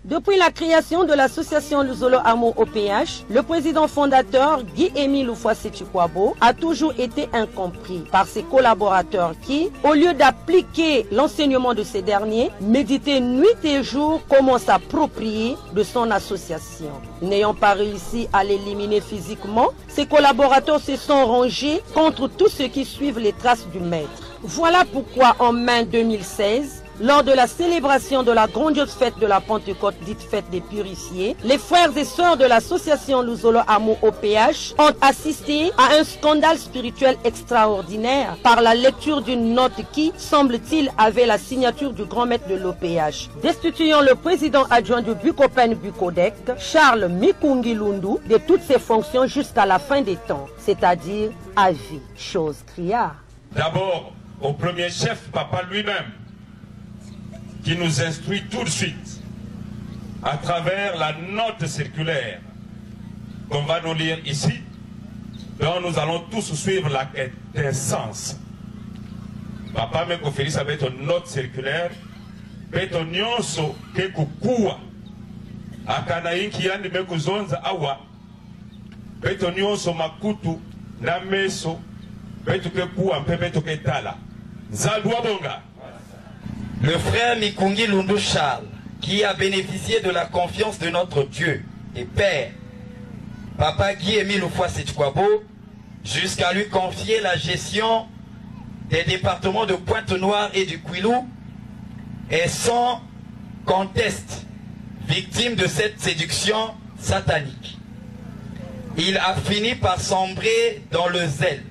Depuis la création de l'association Luzolo Amour OPH, le président fondateur Guy-Émile Houphouët-Séchikwabo a toujours été incompris par ses collaborateurs qui, au lieu d'appliquer l'enseignement de ces derniers, méditaient nuit et jour comment s'approprier de son association. N'ayant pas réussi à l'éliminer physiquement, ses collaborateurs se sont rangés contre tous ceux qui suivent les traces du maître. Voilà pourquoi en mai 2016, lors de la célébration de la grandiose fête de la Pentecôte, dite fête des purifiés, les frères et sœurs de l'association Luzolo Amour OPH ont assisté à un scandale spirituel extraordinaire par la lecture d'une note qui, semble-t-il, avait la signature du grand maître de l'OPH. Destituant le président adjoint du Bukopen Bukodek, Charles Mikungi Lundu, de toutes ses fonctions jusqu'à la fin des temps, c'est-à-dire à vie. Chose criard. D'abord, au premier chef, Papa lui-même, qui nous instruit tout de suite à travers la note circulaire qu'on va nous lire ici, dont nous allons tous suivre la quintessence. Papa me confie avec une note circulaire, peto nyonso ke kukua akana inki yandi me kuzonza awa peto nyonso makutu na meso peto ke kuwa mpe peto ke tala nzalwa bonga. Le frère Mikungi Lundu Charles, qui a bénéficié de la confiance de notre Dieu et Père, Papa Guy-Émile Houphouët-Séchikwabo, jusqu'à lui confier la gestion des départements de Pointe-Noire et du Kwilu, est sans conteste victime de cette séduction satanique. Il a fini par sombrer dans le zèle.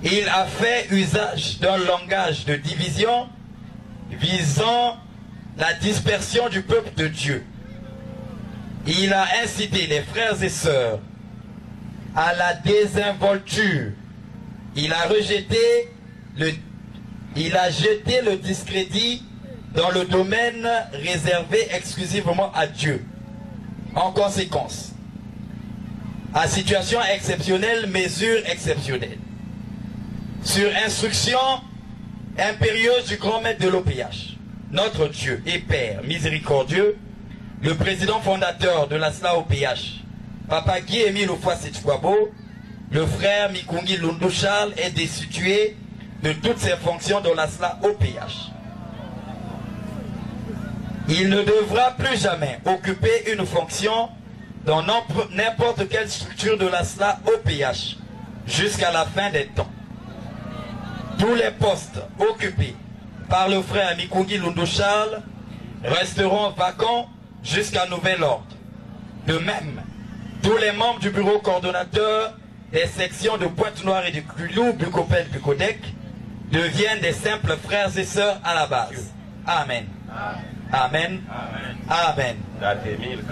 Il a fait usage d'un langage de division visant la dispersion du peuple de Dieu. Il a incité les frères et sœurs à la désinvolture. Il a jeté le discrédit dans le domaine réservé exclusivement à Dieu. En conséquence, à situation exceptionnelle, mesure exceptionnelle. Sur instruction impérieuse du grand maître de l'OPH, notre Dieu et Père miséricordieux, le président fondateur de la SLA OPH, Papa Guy-Émile Houphouët-Séchikwabo, le frère Mikungi Lundu Charles est destitué de toutes ses fonctions dans la SLA OPH. Il ne devra plus jamais occuper une fonction dans n'importe quelle structure de la SLA OPH jusqu'à la fin des temps. Tous les postes occupés par le frère Mikungi Lundu Charles resteront vacants jusqu'à nouvel ordre. De même, tous les membres du bureau coordonnateur des sections de Pointe-Noire et du Kwilu, Bukopen, Bukodek, deviennent des simples frères et sœurs à la base. Amen. Amen. Amen.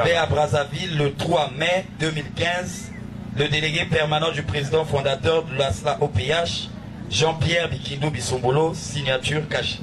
Paix à Brazzaville, le 3 mai 2015, le délégué permanent du président fondateur de la SLA OPH, Jean-Pierre Bikindo Bisombolo, signature cachée.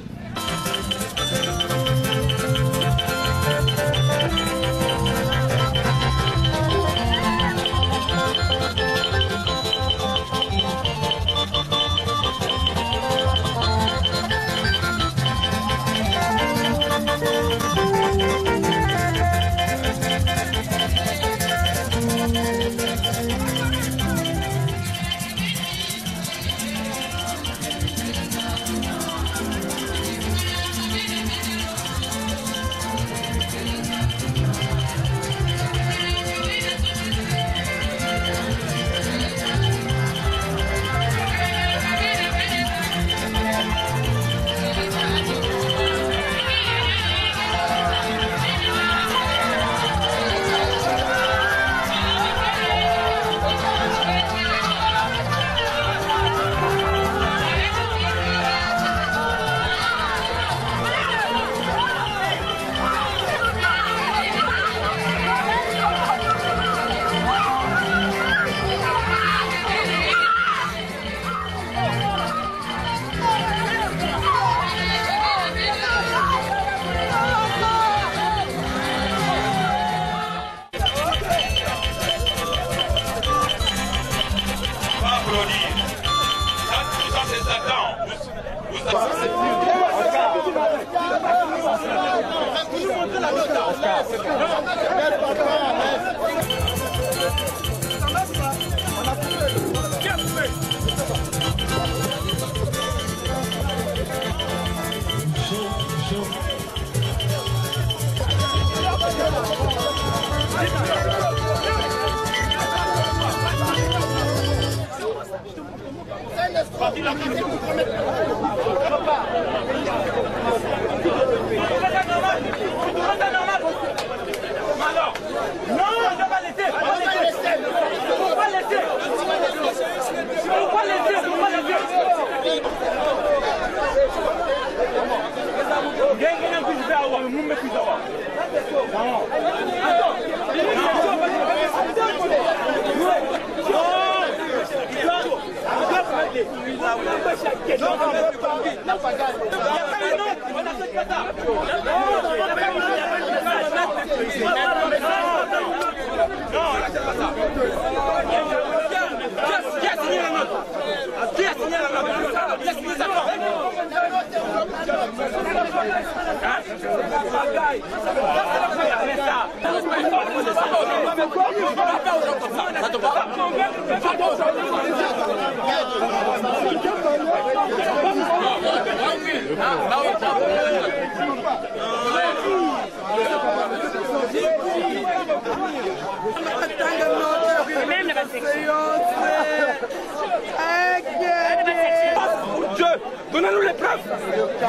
Dieu, donnez-nous les preuves.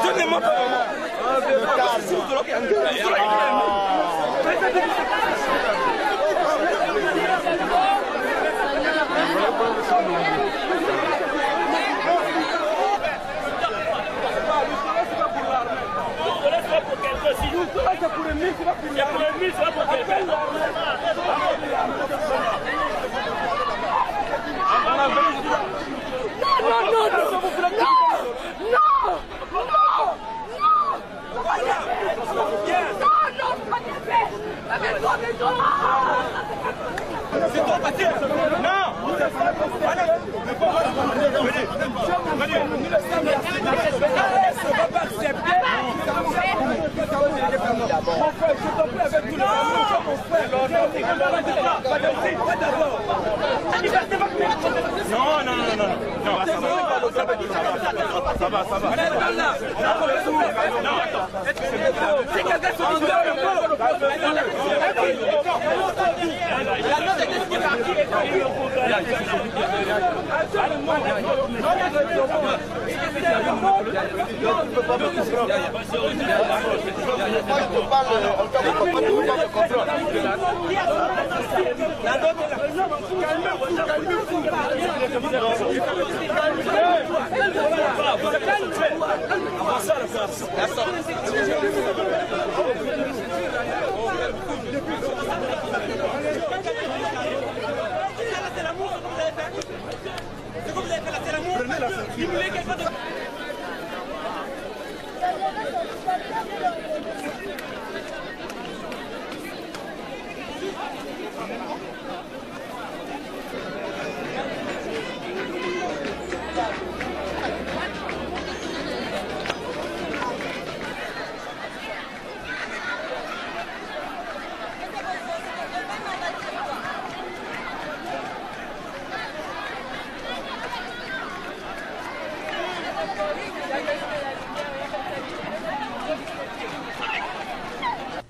Dieu ne montre pas.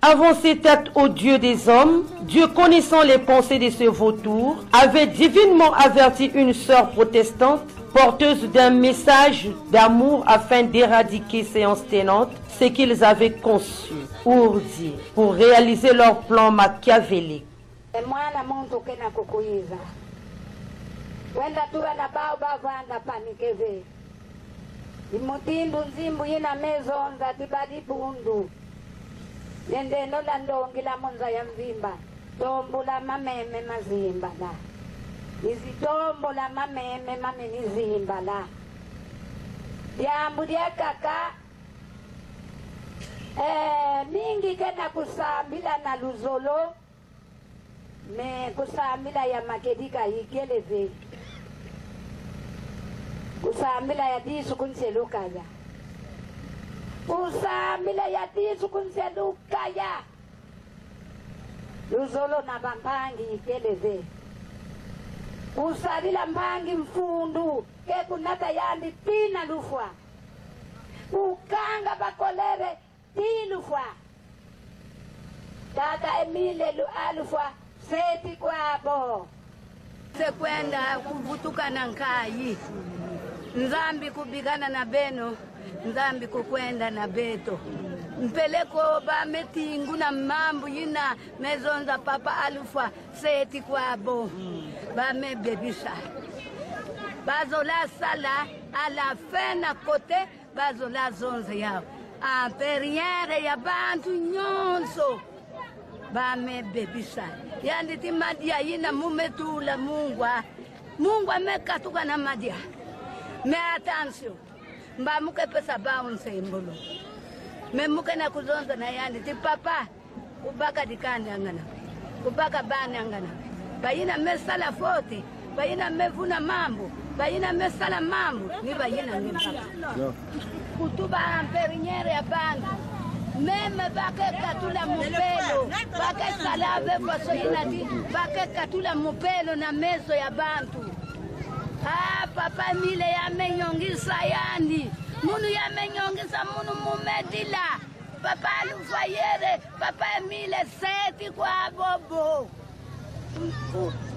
Avant cet acte odieux des hommes, Dieu, connaissant les pensées de ce vautour, avait divinement averti une sœur protestante porteuse d'un message d'amour afin d'éradiquer séance tenante ce qu'ils avaient conçu, ourdi, pour réaliser leur plan machiavélique. Nendeno la ndongi la monza ya mvimba tombo la mameme mazimba la izi tombo la mameme mameni zimba la diambu dia kaka mingi kena kusambila na luzolo me kusambila ya makedika hikeleze kusambila ya disu kunselukaya Usamila ya disu kunselukaya luzolo na bampangi ikeleze usabila mpangi mfundu kekunata yandi tina lufwa ukanga bakolere tilufwa tata Emile lu alufwa seti kwabo sekwenda kuvutuka na nkayi nzambi kubigana na beno nzambi kukwenda na beto mpeleko ba metingu na mambu yina mezonza papa alufwa seti kwabo ba me bebisa bazola sala à la fin na kote bazola zonze yao amperiere ya bantu nyonso ba me bebisa yandi timadia yina mumetula mungwa mekatuka na madia me attention mba muke pesa bounce imbolo me muke na kuzonza na yandi ti papa ubaka dikani angana ubaka bani angana bayina mesala fote bayina mevuna mambo bayina mesala mambo ni bayina ngempaka kutuba amperiere ya bantu meme bake katula mupelo bake salave faso inati bake katula mupelo na meso ya bantu papa Emile yamenyongisa yandi munu yamenyongisa munu mumedila papa alufayere papa Emile seti kwa bobo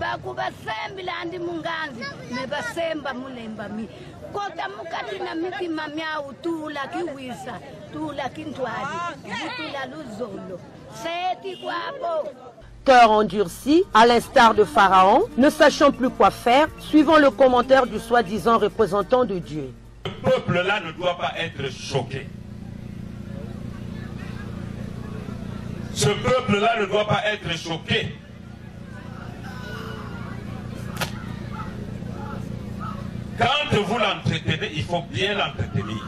bakuba sembi landi munganzi me basemba mulemba mi kota mukati na miti mamia utula kiwisa tula kintwali utula luzolo seti kwa bobo. Cœur endurci, à l'instar de Pharaon, ne sachant plus quoi faire, suivant le commentaire du soi-disant représentant de Dieu. Ce peuple-là ne doit pas être choqué. Ce peuple-là ne doit pas être choqué. Quand vous l'entretenez, il faut bien l'entretenir.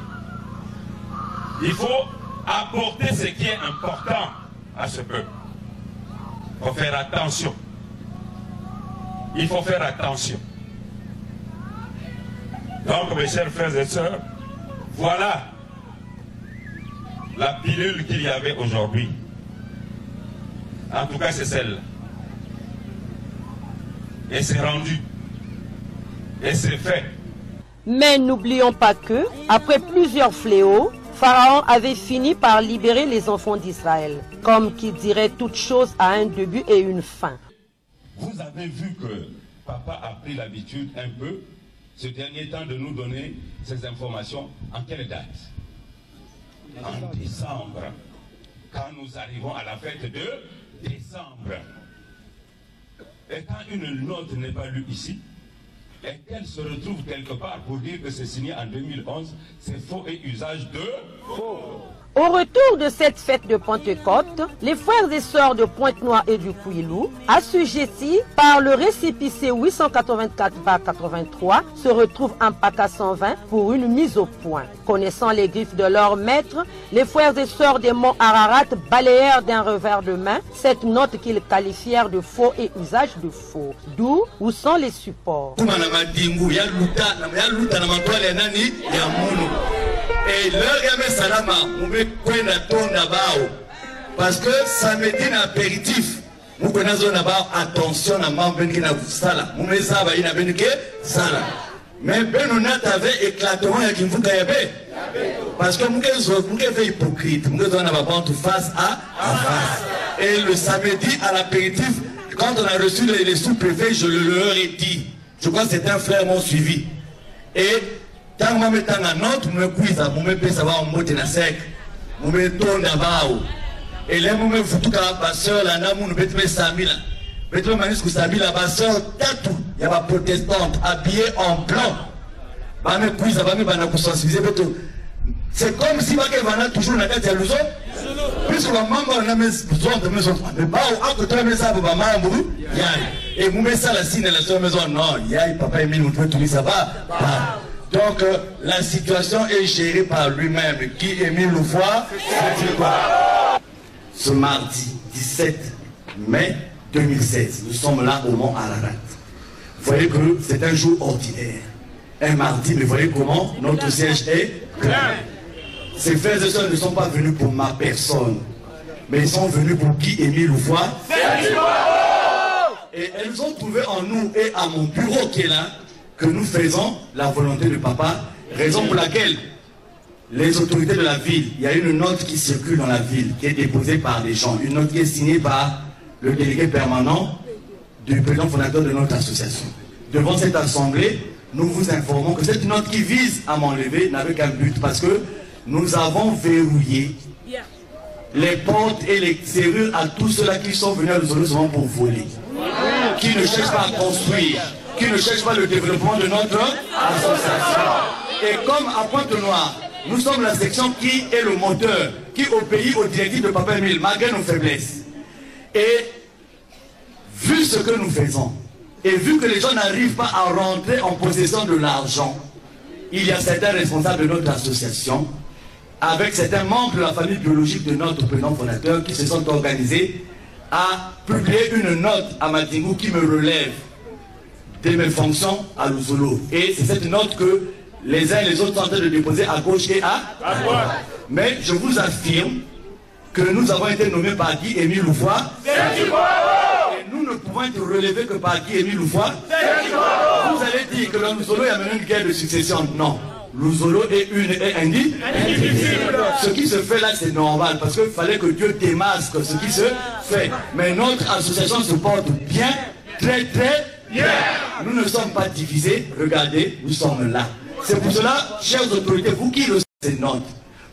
Il faut apporter ce qui est important à ce peuple. Il faut faire attention. Il faut faire attention. Donc, mes chers frères et sœurs, voilà la pilule qu'il y avait aujourd'hui. En tout cas, c'est celle-là. Et c'est rendu. Et c'est fait. Mais n'oublions pas que, après plusieurs fléaux, Pharaon avait fini par libérer les enfants d'Israël, comme qui dirait toute chose a un début et une fin. Vous avez vu que papa a pris l'habitude un peu, ce dernier temps, de nous donner ces informations. En quelle date? En décembre. Quand nous arrivons à la fête de décembre. Et quand une note n'est pas lue ici, et qu'elle se retrouve quelque part pour dire que c'est signé en 2011, c'est faux et usage de faux. Au retour de cette fête de Pentecôte, les frères et sœurs de Pointe-Noire et du Kouilou, assujettis par le récépissé 884/83, se retrouvent en PACA 120 pour une mise au point. Connaissant les griffes de leur maître, les frères et sœurs des monts Ararat balayèrent d'un revers de main cette note qu'ils qualifièrent de faux et usage de faux. D'où où sont les supports. Et leur yame salama, moube kwenda tonda bao. Parce que samedi na apéritif, moube na zona bao attention na mambo benki na sala. Moube saba ina benki sala. Mais benonat avait éclatement ya kimvuka yabe. Parce que moube fait hypocrite, moube zona ba bantu face à face. Et le samedi à l'apéritif, quand on a reçu les sous-préfets, je leur ai dit. Je crois que c'est un frère m'ont suivi. Et tant que je suis en note, je suis en train de savoir en na sec. Je suis en train et là, je suis en train de soeur, là, je suis en train de Samila, ma soeur, tatou, il y a ma protestante habillée en blanc. C'est comme si je toujours dans la tête de l'illusion. Puisque ma maman a besoin de maison. Mais pas à côté de ça, ma maman, et vous mettez ça la signe de la maison. Non, il y a papa Emile, vous pouvez tout ça va. Donc la situation est gérée par lui-même. Qui Emile Loufois, c'est quoi? Ce mardi 17 mai 2016, nous sommes là au Mont Ararat. Vous voyez que c'est un jour ordinaire. Un mardi, mais vous voyez comment notre siège est plein. Ces frères et sœurs ne sont pas venus pour ma personne, mais ils sont venus pour Guy-Émile Loufois. Et elles ont trouvé en nous et à mon bureau qui est là que nous faisons la volonté de papa, raison pour laquelle les autorités de la ville, il y a une note qui circule dans la ville, qui est déposée par des gens, une note qui est signée par le délégué permanent du président fondateur de notre association. Devant cette assemblée, nous vous informons que cette note qui vise à m'enlever n'avait qu'un but, parce que nous avons verrouillé les portes et les serrures à tous ceux-là qui sont venus à Lusolo seulement pour voler, qui ne cherchent pas à construire, qui ne cherchent pas le développement de notre association. Et comme à Pointe-Noire, nous sommes la section qui est le moteur, qui obéit aux directives de Papa Émile, malgré nos faiblesses. Et vu ce que nous faisons, et vu que les gens n'arrivent pas à rentrer en possession de l'argent, il y a certains responsables de notre association, avec certains membres de la famille biologique de notre président fondateur, qui se sont organisés à publier une note à Madingou qui me relève de mes fonctions à Lusolo. Et c'est cette note que les uns et les autres sont en train de déposer à gauche et à droite. Mais je vous affirme que nous avons été nommés par Guy-Émile Loufois. Et nous ne pouvons être relevés que par Guy-Émile Loufois. Vous allez dire que le Lusolo a mené une guerre de succession. Non. Lusolo est indivisible. Ce qui se fait là, c'est normal, parce qu'il fallait que Dieu démasque ce qui se fait. Mais notre association se porte bien, très très bien. Nous ne sommes pas divisés. Regardez, nous sommes là. C'est pour cela, chères autorités, vous qui recevez ces notes,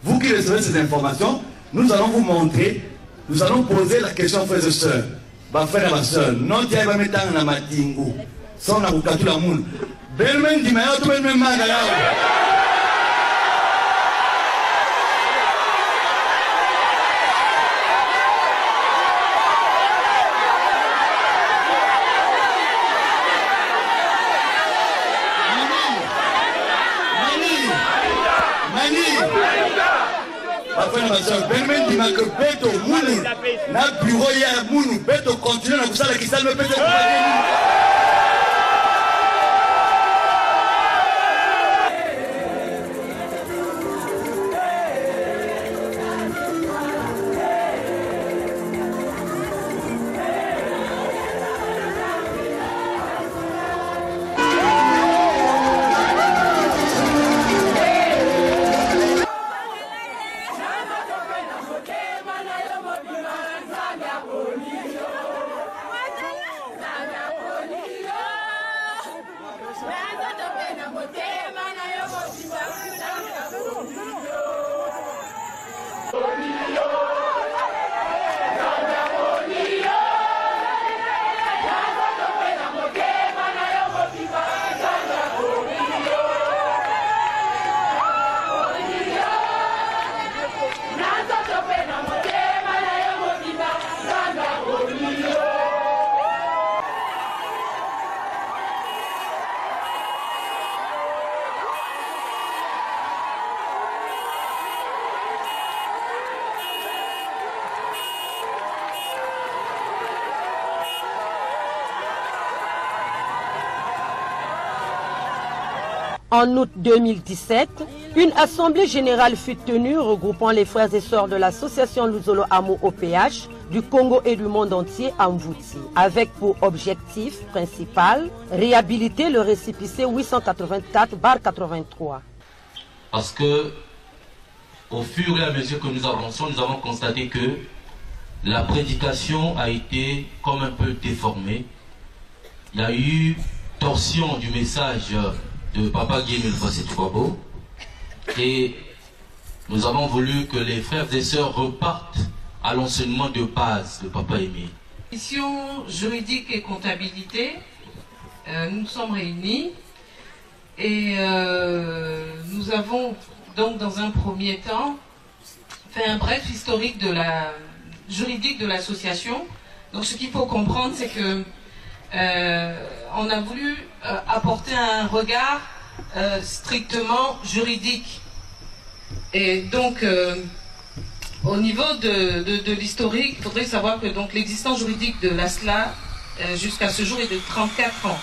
vous qui recevez ces informations, nous allons vous montrer, nous allons poser la question, frères et sœurs. Bah, frère et ma sœur, non, tu vas mettre un amatingo. Sans la boucatou la moune. Belmen dit, mais tu vas mettre un magasin. Belmen dit que Beto Mounou, na bureau ya Mounou, Beto continue na kusala kisala me Beto. En août 2017, une assemblée générale fut tenue regroupant les frères et sœurs de l'association Lusolo Amo OPH du Congo et du monde entier à Mvouti, avec pour objectif principal réhabiliter le récépissé 884/83. Parce que au fur et à mesure que nous avançons, nous avons constaté que la prédication a été comme un peu déformée. Il y a eu torsion du message de Papa Guy-Émile Loufois et nous avons voulu que les frères et sœurs repartent à l'enseignement de base de Papa Émile. Mission juridique et comptabilité, nous sommes réunis et nous avons donc dans un premier temps fait un bref historique de la juridique de l'association. Donc ce qu'il faut comprendre, c'est que on a voulu apporter un regard strictement juridique. Et donc, au niveau de l'historique, il faudrait savoir que l'existence juridique de l'ASLA jusqu'à ce jour est de 34 ans.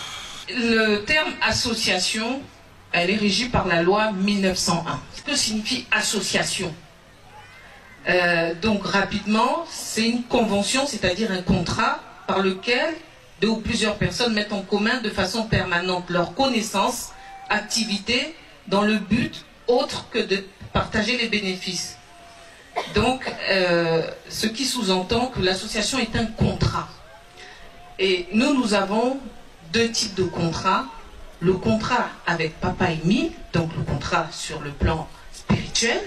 Le terme association, elle est régie par la loi 1901. Ce que signifie association? Donc rapidement, c'est une convention, c'est-à-dire un contrat par lequel 2 ou plusieurs personnes mettent en commun de façon permanente leurs connaissances, activités, dans le but autre que de partager les bénéfices. Donc, ce qui sous-entend que l'association est un contrat. Et nous avons 2 types de contrats. Le contrat avec Papa Émile, donc le contrat sur le plan spirituel,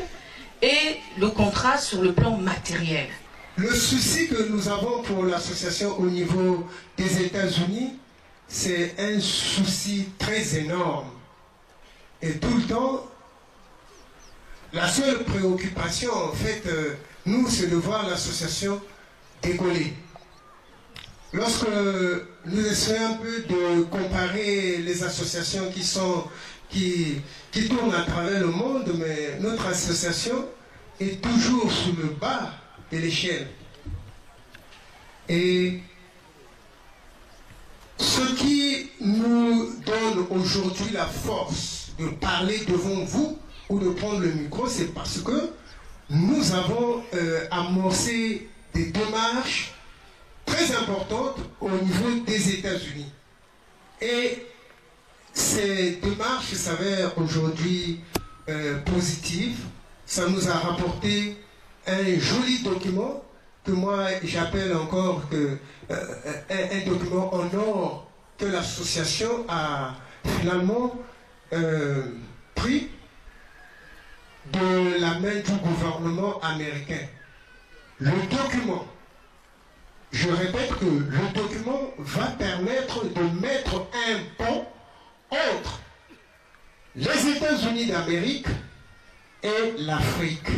et le contrat sur le plan matériel. Le souci que nous avons pour l'association au niveau des États-Unis, c'est un souci très énorme. Et tout le temps, la seule préoccupation, en fait, nous, c'est de voir l'association décoller. Lorsque nous essayons un peu de comparer les associations qui tournent à travers le monde, mais notre association est toujours sous le bas de l'échelle. Et ce qui nous donne aujourd'hui la force de parler devant vous ou de prendre le micro, c'est parce que nous avons amorcé des démarches très importantes au niveau des États-Unis. Et ces démarches s'avèrent aujourd'hui positives. Ça nous a rapporté un joli document que moi j'appelle encore un document en or que l'association a finalement pris de la main du gouvernement américain. Le document, je répète que le document va permettre de mettre un pont entre les États-Unis d'Amérique et l'Afrique.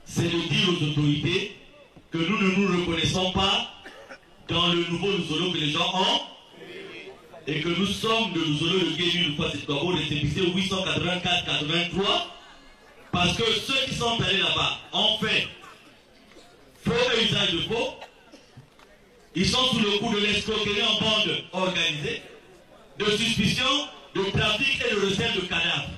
C'est de dire aux autorités que nous ne nous reconnaissons pas dans le nouveau Luzolo que les gens ont et que nous sommes de Luzolo de Guénu, le Pacifico, de CPC 884-83 parce que ceux qui sont allés là-bas ont fait faux et usage de faux. Ils sont sous le coup de l'escroquerie en bande organisée, de suspicion, de trafic et de recel de cadavres,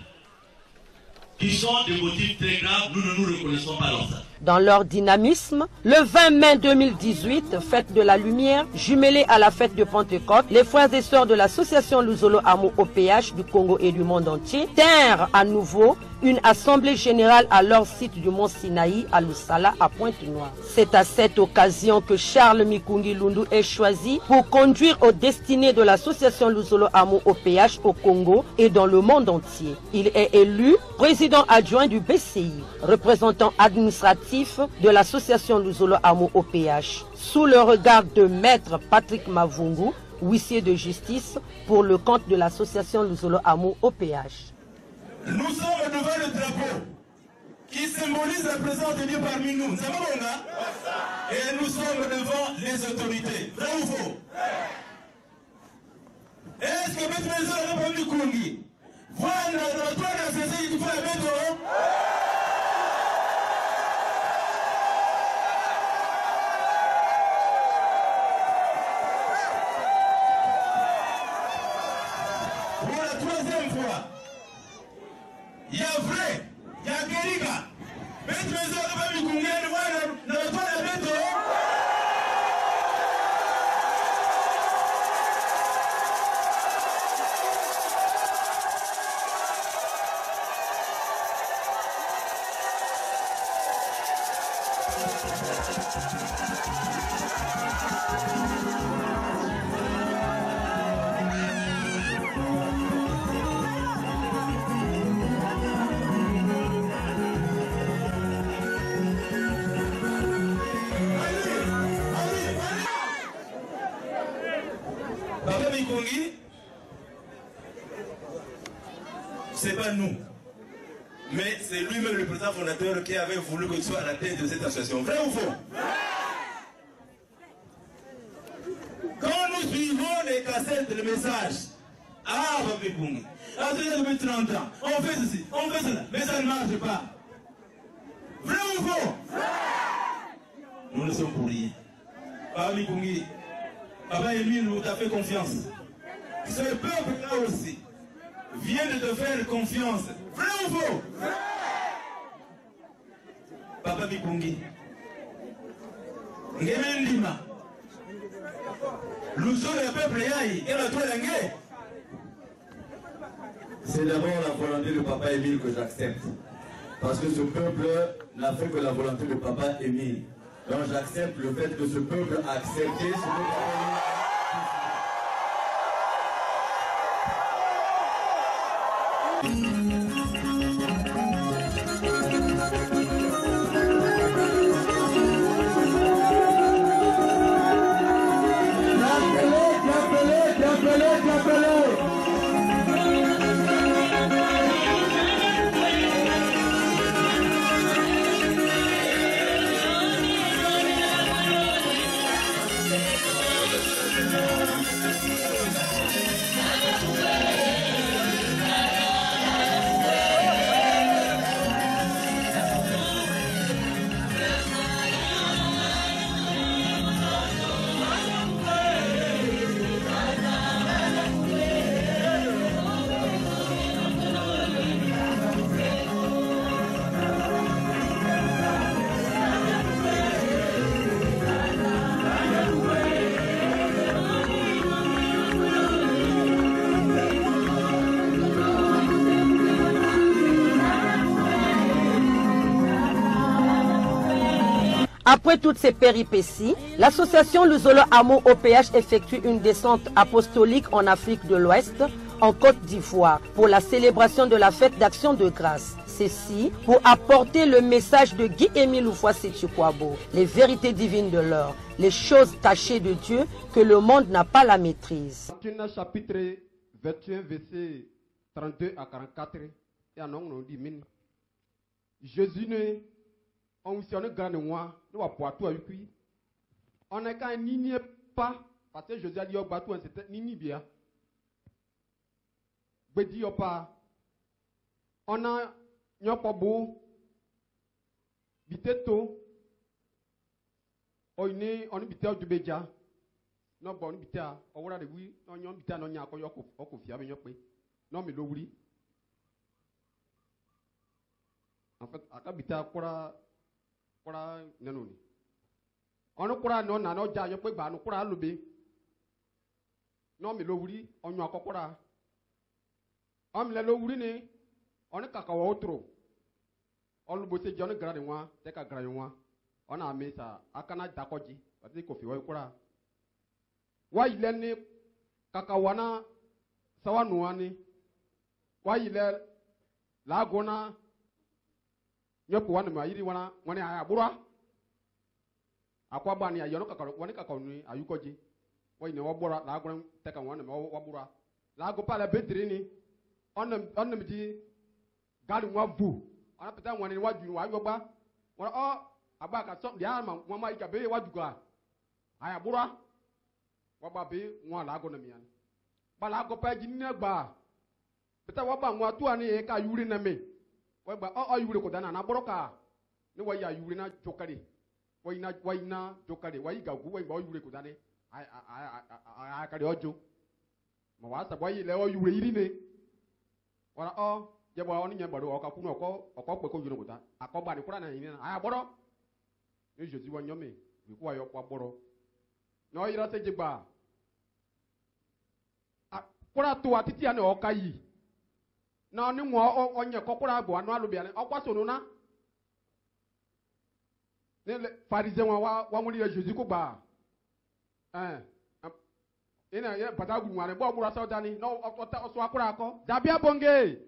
qui sont des motifs très graves. Nous ne nous reconnaissons pas dans ça. Dans leur dynamisme, le 20 mai 2018, fête de la lumière, jumelée à la fête de Pentecôte, les frères et sœurs de l'association Luzolo Amo OPH du Congo et du monde entier tinrent à nouveau une assemblée générale à leur site du mont Sinaï à Lusala à Pointe-Noire. C'est à cette occasion que Charles Mikungi Lundu est choisi pour conduire aux destinées de l'association Luzolo Amo OPH au Congo et dans le monde entier. Il est élu président adjoint du BCI, représentant administratif de l'association Luzolo Amo OPH, sous le regard de maître Patrick Mavungu, huissier de justice pour le compte de l'association Luzolo Amo OPH. Nous sommes devant le drapeau qui symbolise la présence de Dieu parmi nous. Et nous sommes devant les autorités. Vrai ou faux? Est-ce que M. Maison a répondu Kongi? Voilà, toi, c'est qui fait la bête. Pour la 3e fois. Il y a vrai, il y a Guériga. Mais tu me dis que tu vas me dire que tu vas me c'est pas nous, mais c'est lui-même le président fondateur qui avait voulu que tu sois à la tête de cette association. Vrai ou faux? Quand nous suivons les cassettes, les messages, ah, Papi Kungi, à ce depuis 30 ans, on fait ceci, on fait cela, mais ça ne marche pas. Vrai ou faux? Nous ne sommes pour rien. Papi Kungi, Papa Émile nous a fait confiance. Ce peuple-là aussi vient de te faire confiance. Vrai ou faux? Papa Mikungi, C'est d'abord la volonté de Papa Émile que j'accepte. Parce que ce peuple n'a fait que la volonté de Papa Émile. Donc j'accepte le fait que ce peuple a accepté ce que Après toutes ces péripéties, l'association Luzolo Amo OPH effectue une descente apostolique en Afrique de l'Ouest, en Côte d'Ivoire, pour la célébration de la fête d'Action de Grâce. Ceci pour apporter le message de Guy-Émile Loufoua-Sétikwabo, les vérités divines de l'or, les choses cachées de Dieu que le monde n'a pas la maîtrise. Chapitre 21, verset 32 à 44, Jésus ne on s'y en grand moi, nous va pouvoir tout avec lui. On n'est qu'un nini pas, parce que Jésus a dit au bateau, c'était nini bien. Bédi pas. On a n'y pas beau, biteto. On est bité du béja. Non bon bité, on va de oui, on y a bité non y a quoi yoko fiable yopé. Non mais l'oubli. En fait, à bité quoi. Kura nanoni ono kura no na no ja yo pe gba no kura lobe no mi lo wuri onyo akokura o mi le lo wuri ni oni kaka wa otro olubo se joni grade wa te ka grade wa ona amesa akana dakoji pati ko fi wa kura wa ile ni kaka wana sawa nuani wa ile lagona nyopo wana mayiri wana aya burwa akwa bani ya yono kaka wani kaka ni ayukoji wo ine wo burwa la agron teka wana wo burwa la go pala bedri ni onnam ji gali wa vu ana peta wana ni waju wa yogba wona o agba ka so dia ma mama ika be waju ga aya burwa wa ba be won la go na mian ba la go pa ji ni gba peta wa ba won atu ani e ka yuri na me wa ba o yuri ko dana na boroka ni wa ya yuri na jokare wa ina jokare wa iga gu wa ba yuri ko dane ai ka de ojo mo wa sa boyi le o yuri iri ne wala o je bo oni nya gbado o ka kunu oko pe ko yuri ko da akoba ni kura na yin na ai boro ni Jésus wa nyome bi ko ayo kwa boro no ira se jigba kura to atiti ani o ka yi na oni mo onye kokura agbo anu alubia ni okwaso no na ne pharisien wa muri Jésus ko ba ina ye bataguru wane bo bura so dani no so akura ko dabia bonge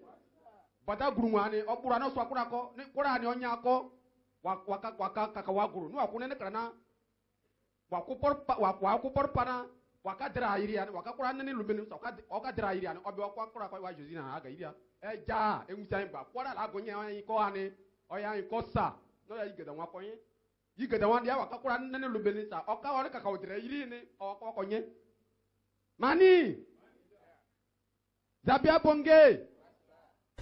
bataguru wane obura no so akura ko ni kura ni onya ko waka kaka waguru no akune ne kana wa kupor pana waka dra iri ani waka kura nani lumeni so ka dra iri ani obi waka kura ko wa Jésus na aga iri eja enwusan ba kura la gonye an ko ani oya ko sa no ya igeda wa ko yin igeda wa dia waka kura nani lumeni sa oka woni kaka odre iri ni o ko yin mani zabia bonge.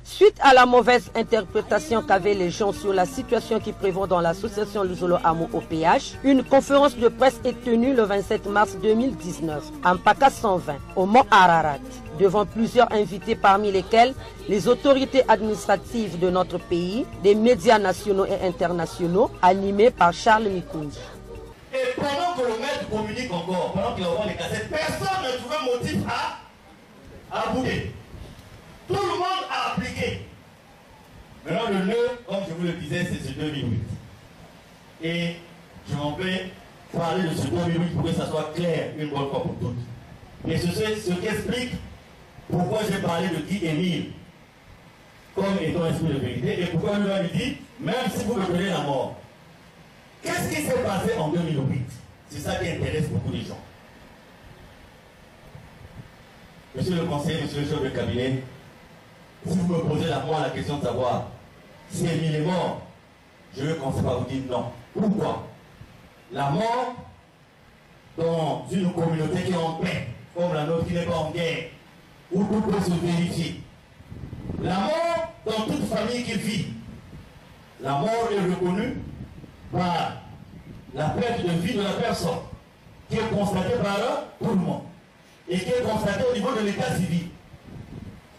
Suite à la mauvaise interprétation qu'avaient les gens sur la situation qui prévaut dans l'association Luzolo Amo OPH, une conférence de presse est tenue le 27 mars 2019 en Paka 120, au Mont Ararat, devant plusieurs invités parmi lesquels les autorités administratives de notre pays, des médias nationaux et internationaux, animés par Charles Mikunji. Et pendant que le maître communique encore, pendant qu'il envoie les cassettes, personne ne trouvait motif à bouder. Tout le monde a appliqué. Maintenant, le nœud, comme je vous le disais, c'est ce 2008. Et je m'en vais parler de ce 2008 pour que ça soit clair une bonne fois pour toutes. Et ce qui explique pourquoi j'ai parlé de Guy Émile comme étant esprit de vérité et pourquoi lui dit, même si vous me donnez la mort, qu'est-ce qui s'est passé en 2008? C'est ça qui intéresse beaucoup de gens. Monsieur le conseiller, monsieur le chef de cabinet, si vous me posez la question de savoir si Émile est mort, je vais commencer par vous dire non. Pourquoi? La mort dans une communauté qui est en paix, comme la nôtre qui n'est pas en guerre, où tout peut se vérifier. La mort dans toute famille qui vit. La mort est reconnue par la perte de vie de la personne, qui est constatée par tout le monde, et qui est constatée au niveau de l'état civil,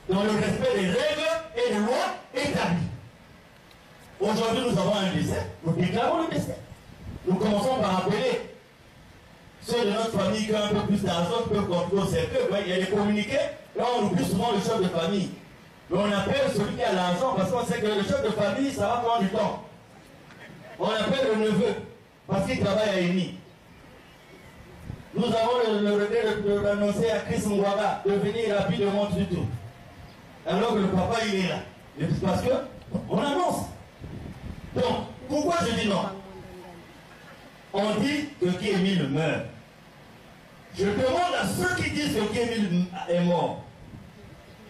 dans le respect des règles et des lois établies. Aujourd'hui, nous avons un décès, nous déclarons le décès. Nous commençons par appeler ceux de notre famille qui ont un peu plus d'argent, qui peuvent contribuer au cercueil. Il y a des communiqués, là on oublie souvent le chef de famille. Mais on appelle celui qui a l'argent parce qu'on sait que le chef de famille, ça va prendre du temps. On appelle le neveu parce qu'il travaille à ENI. Nous avons le regret d'annoncer à Chris Mwaga de venir rapidement du tout. Alors que le papa il est là. Parce que on annonce. Donc, pourquoi je dis non? On dit que Guy Émile meurt. Je demande à ceux qui disent que Guy Émile est mort.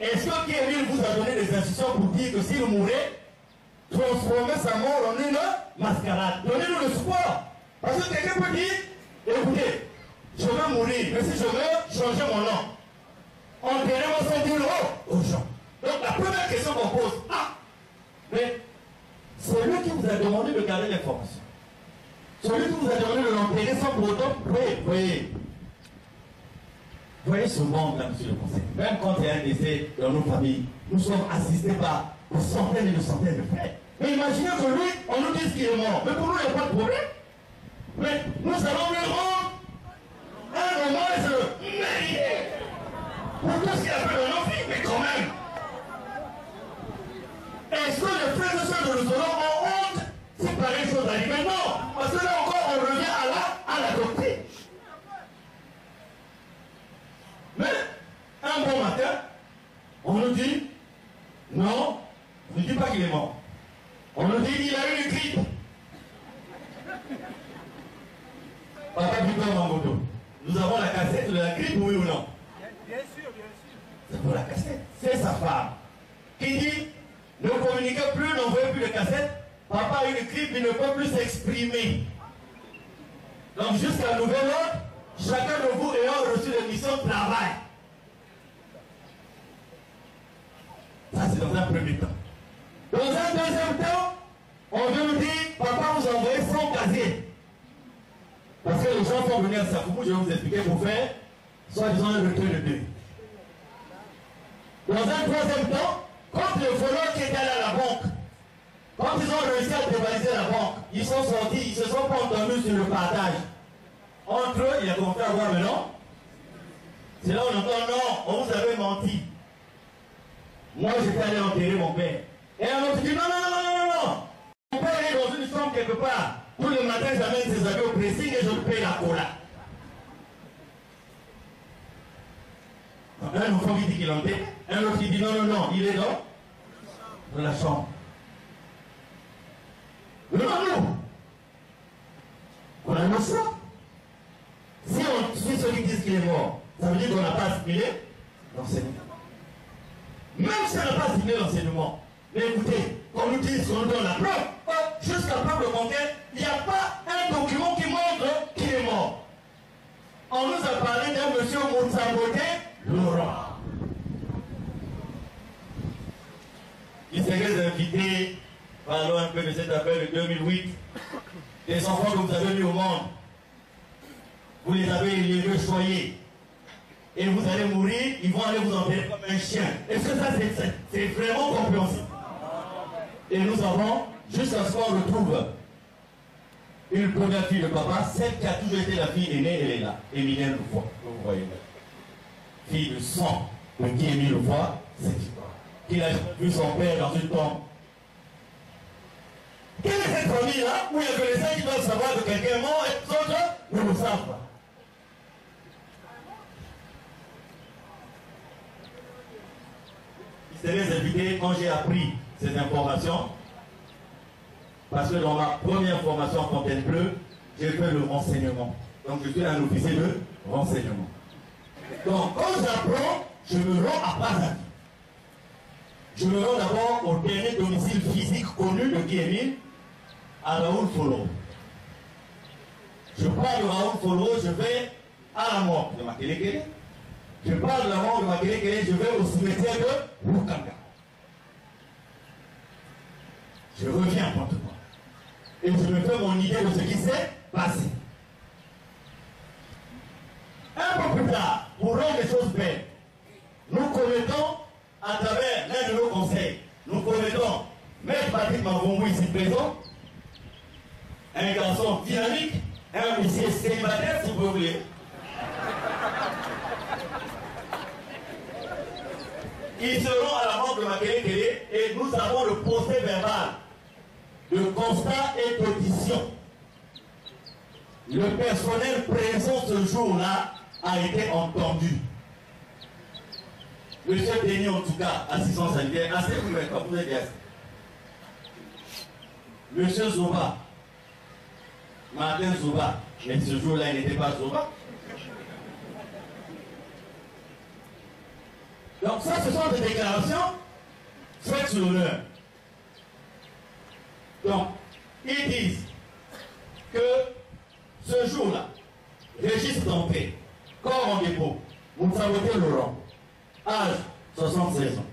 Est-ce que Guy Émile vous a donné des instructions pour dire que s'il mourait, transformer sa mort en une mascarade? Donnez-nous le support. Parce que quelqu'un peut dire, écoutez, je veux mourir, mais si je veux, changez mon nom. Enterrez-moi 110 000 € aux gens. Donc la première question qu'on pose, mais c'est lui qui vous a demandé de garder l'information. Celui qui vous a demandé de l'enterrer sans pour autant, voyez ce monde là, monsieur le conseil. Même quand il y a un décès dans nos familles, nous sommes assistés par des centaines et des centaines de frères. Mais imaginez que lui, on nous dise qu'il est mort. Mais pour nous, il n'y a pas de problème. Mais nous allons lui rendre un hommage mérité. Pour tout ce qu'il a fait dans nos vies, mais quand même. Est-ce que les frères et sœurs de nous ont honte si pareille chose arrive? Mais non, parce que là encore, on revient à la doctrine. Mais, un bon matin, on nous dit, non, on ne dit pas qu'il est mort. On nous dit qu'il a eu une grippe. Papa Victor Mangoto, nous avons la cassette de la grippe, oui ou non? Bien sûr, bien sûr. C'est pour la cassette. C'est sa femme qui dit, ne communiquez plus, n'envoyez plus de cassettes. Papa a eu une grippe, il ne peut plus s'exprimer. Donc jusqu'à nouvel ordre, chacun de vous ayant reçu des missions de travail. Ça c'est dans un premier temps. Dans un deuxième temps, on veut nous dire, papa vous a envoyé 100 casiers. Parce que les gens sont venus à Safoumou, je vais vous expliquer pour faire, soi-disant un recueil de deux. Dans un troisième temps, quand les voleurs qui étaient allés à la banque, quand ils ont réussi à dévaliser la banque, ils sont sortis, ils ne se sont pas entendus sur le partage. Entre eux, il a commencé à voir, mais non. C'est là où on entend, non, on vous avait menti. Moi, j'étais allé enterrer mon père. Et un autre dit, non, non, non, non, non, non. Mon père est dans une chambre quelque part. Tous les matins, j'amène ses habits au pressing et je lui paye la cola. Un enfant qui dit qu'il enterre, un autre qui dit, non, non, non, il est dans la chambre. Non, non. On annonce ça. Si on suit ceux qui disent qu'il est mort, ça veut dire qu'on n'a pas assimilé l'enseignement. Même si on n'a pas assimilé l'enseignement. Mais écoutez, qu'on nous dise, qu'on nous donne la preuve, jusqu'à preuve de contraire, il n'y a pas un document qui montre qu'il est mort. On nous a parlé d'un monsieur Moutsaboté Laurent. Il serait invité, parlons un peu de cette affaire de 2008, des enfants que vous avez mis au monde. Vous les avez élevés, choyés. Et vous allez mourir, ils vont aller vous enterrer comme un chien. Est-ce que ça, c'est vraiment compréhensible? Et nous avons, jusqu'à ce qu'on retrouve une première fille de papa, celle qui a toujours été la fille aînée, elle est là, Émilienne Loufoy, vous voyez là. Fille de sang de Guy-Émile Loufoy, c'est qu'il a vu son père dans une tombe. Quelle est cette famille-là où il y a que les uns qui doivent savoir que quelqu'un est mort et les autres ne le savent pas? Il s'est invité quand j'ai appris ces informations, parce que dans ma première formation en Fontainebleau, j'ai fait le renseignement. Donc je suis un officier de renseignement. Donc quand j'apprends, je me rends à Paris. Je me rends d'abord au dernier domicile physique connu de Guy-Émile, à Raoul Folo. Je pars de Raoul Folo, je vais à la mort de Makelekele. Je pars de la mort de Makelekele, je vais au cimetière de Lukanga. Je reviens à Port-au-Prince. Et je me fais mon idée de ce qui s'est passé. Un peu plus tard, pour rendre les choses belles, nous commettons, à travers l'un de nos conseils, nous commettons Maître Patrick Mavongou ici présent, un garçon dynamique, un officier célibataire si vous voulez. Ils seront à la mort de Makelekele et nous avons le procès verbal de constat et d'audition. Le personnel présent ce jour-là a été entendu. Monsieur Denis, en tout cas, assistant sanitaire, assez vous m'avez pas posé des. Monsieur Zoba, Martin Zoba, mais ce jour-là, il n'était pas Zoba. Donc ça, ce sont des déclarations faites sur l'honneur. Donc, ils disent que ce jour-là, Régis Dampé, corps en dépôt, Moussaboté Laurent, âge 76 ans,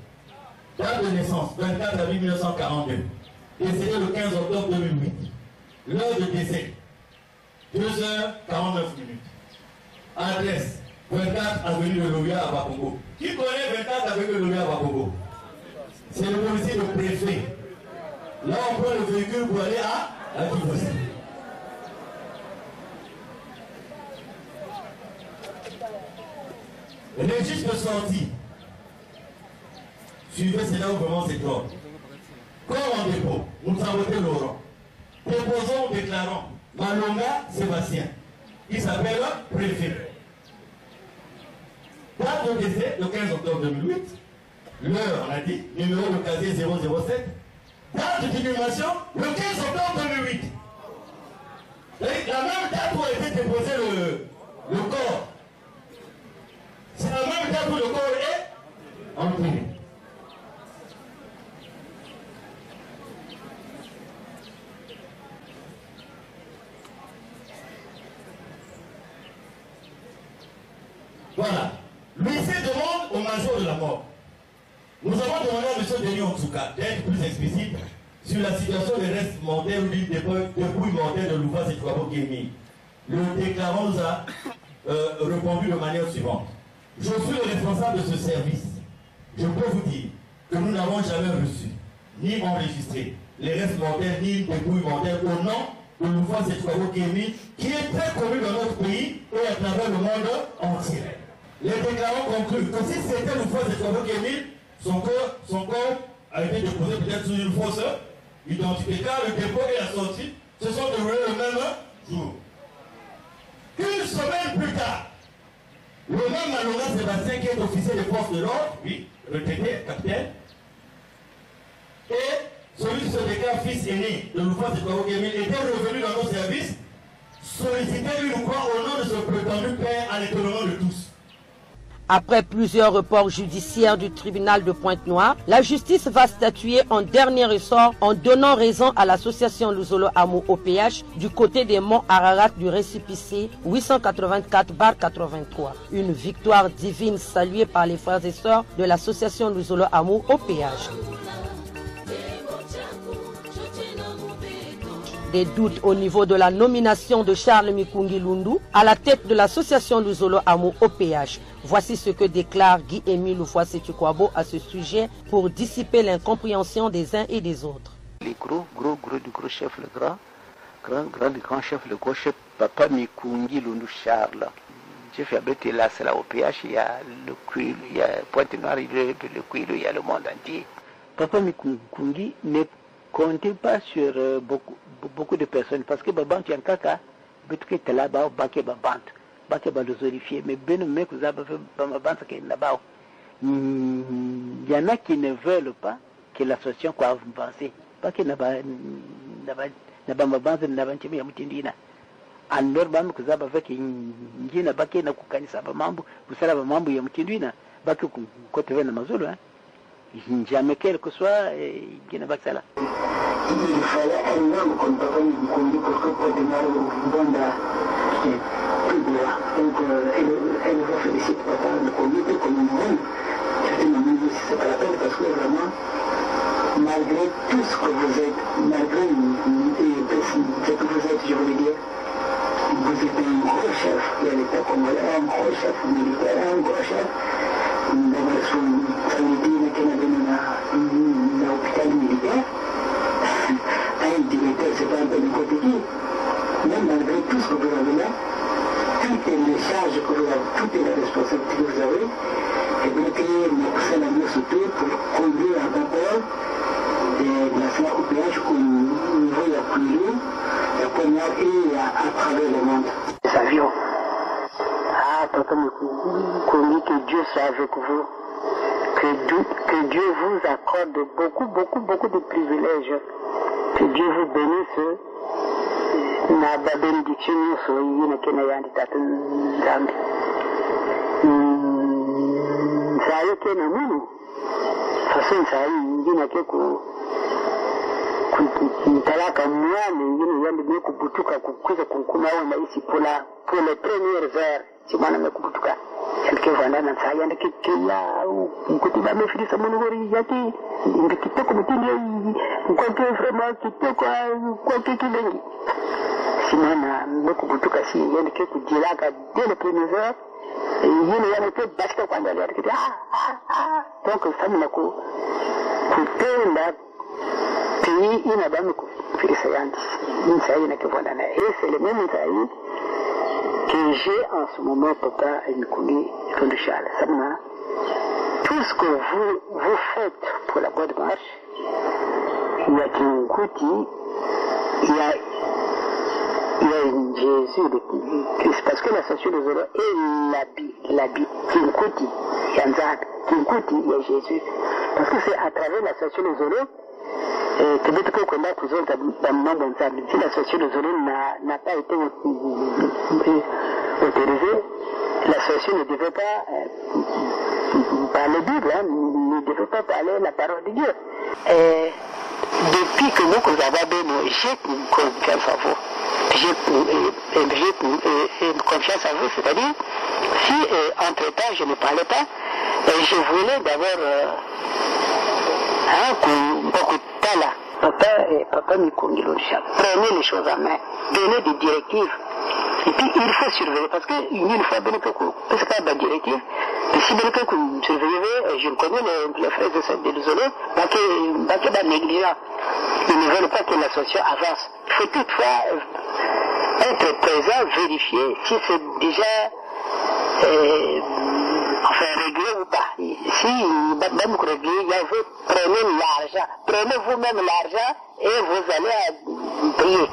date de naissance 24 avril 1942, décédé le 15 octobre 2008, l'heure de décès 2h49, adresse 24 avenue de Louia à Bakongo. Qui connaît 24 avenue de Louia à Bakongo? C'est le policier de préfet. Là, on prend le véhicule pour aller à Kibossi. Le registre de sortie. Suivez, c'est là où vraiment c'est trop. Corps en dépôt, nous avons voté Laurent. Déposons, déclarons Malonga Sébastien. Il s'appelle préfet. Date de décès, le 15 octobre 2008. L'heure, on a dit, numéro de casier 007. Date d'inhumation, le 15 octobre 2008. La même date où a été déposé le corps. C'est la même date où le corps est enterré. Voilà. L'huissier demande au major de la mort. Nous avons demandé à M. Denis Ontsouka d'être plus explicite sur la situation des restes mortels ou du dépouille mortelle de Loufa Sétuabo Guémi. Le déclarant nous a répondu de manière suivante. Je suis le responsable de ce service. Je peux vous dire que nous n'avons jamais reçu, ni enregistré, les restes mortels, ni une dépouille mortelle au nom de Loufa Sétuabo Guémi, qui est très connu dans notre pays et à travers le monde entier. Les déclarants concluent que si c'était Loufa Sétuabo Guémi, son corps a été déposé peut-être sous une fausse identité, car le dépôt et la sortie se sont déroulés le même jour. Une semaine plus tard, le même Malonga Sébastien, qui est officier des forces de l'ordre, oui, retraité, capitaine, et celui qui se déclare fils aîné de Loufa Sétuabo Guémi était revenu dans nos services, solliciter une croix au nom de ce prétendu père à l'étonnement de tous. Après plusieurs reports judiciaires du tribunal de Pointe-Noire, la justice va statuer en dernier ressort en donnant raison à l'association Luzolo Amo OPH du côté des monts Ararat du récépissé 884/83. Une victoire divine saluée par les frères et sœurs de l'association Luzolo Amo OPH. Des doutes au niveau de la nomination de Charles Mikungi Lundu à la tête de l'association Luzolo Amo OPH. Voici ce que déclare Guy-Émile Loufoy Sétukwabo à ce sujet pour dissiper l'incompréhension des uns et des autres. Les gros chefs, les grands, grand chef, le gros chef, Papa Mikungi Lundu Charles. Chef Yabete là, c'est la OPH, il y a le Kwilu, il y a Pointe-Noire, il y a le Kwilu, il y a le monde entier. Papa Mikungi ne comptait pas sur beaucoup de personnes parce que Babant Yankaka, Betke Talaba, Bake Babant, Bake Balozorifié, mais Ben Mekouza, Babant, il y en a qui ne veulent pas que l'association soit avancée. Pas que Nabamabans n'avançait ya Mutindina. Alors, bam kuzaba avec ngina bake na kukanisa bamambo kusala bamambo ya Mutindina bake kote vena mazulu jamais quel que soit ngina bakala. Il fallait un homme comme Papa Mikungi pour que démarrer au Banda donc elle va féliciter Papa Mikungi comme un homme. C'est pas la peine parce que vraiment malgré tout ce que vous êtes, malgré ce que vous êtes, je veux dire, vous êtes un gros chef de l'État congolais, un gros chef militaire, un gros chef d'avoir son famille qui est dans l'hôpital militaire. Un directeur, c'est pas un peu n'importe qui. Même malgré tout ce que vous avez là, toutes les charges que vous avez, toutes les responsabilités que vous avez, et bien que nous la mieux sauter pour conduire à d'abord la CA OPH au niveau de la Kwilu, la première et à travers le monde. Les avions. Ah, Papa Mikungi, que Dieu soit avec vous. Que Dieu vous accorde beaucoup de privilèges. Que Dieu vous bénisse. Na ba bénédiction so yina kena yandi tatan zambi. Sayo kena munu. Fasin sayo yina ke ku talaka mwani yina yandi me kubutuka kukuza kunkuma wana isi pour les premières heures. Si mwana me kubutuka. Elke vanda na sayo yandi ke kila mkutiba mefiri sa munu hori yaki indi kitoko mutindi kwa ke vraiment kitoko kwa ke kilengi. Simana beaucoup de tout si il y a des qui diraka dès les premières heures et il y a des basque quand elle est donc ça me ko kutenda pays ina damu ko filisayanti insayina ke voilà et c'est le même insayini que j'ai en ce moment Papa Mikungi Lundu Charles. Ça me tout ce que vous faites pour la bonne marche, il y a Kinkuti, il y a Jésus de Christ, parce que l'association de Zoro est l'habit, Kinkuti, Yanzak, Kinkuti, il y a Jésus. Parce que c'est à travers l'association de Zoro que beaucoup de gens qui sont dans le monde ensemble. Si l'association de Zoro n'a pas été autorisée, l'association ne devait pas parler de Bible, ne devait pas parler la parole de Dieu. Depuis que nous avons j'ai confiance à vous. J'ai confiance à vous, c'est-à-dire, si entre-temps je ne parlais pas, je voulais d'abord beaucoup de temps. Papa Mikungi Lundu Charles, prenez les choses en main, donnez des directives. Et puis il faut surveiller, parce qu'une fois, c'est pas la directive, et si vous surveillez, je connais les frères et sœurs de l'Isolo, parce que négligent. Ils ne veulent pas que l'association avance. Il faut toutefois être présent, vérifier si c'est déjà réglé ou pas. Si même réglé, prenez l'argent, prenez vous-même l'argent et vous allez payer.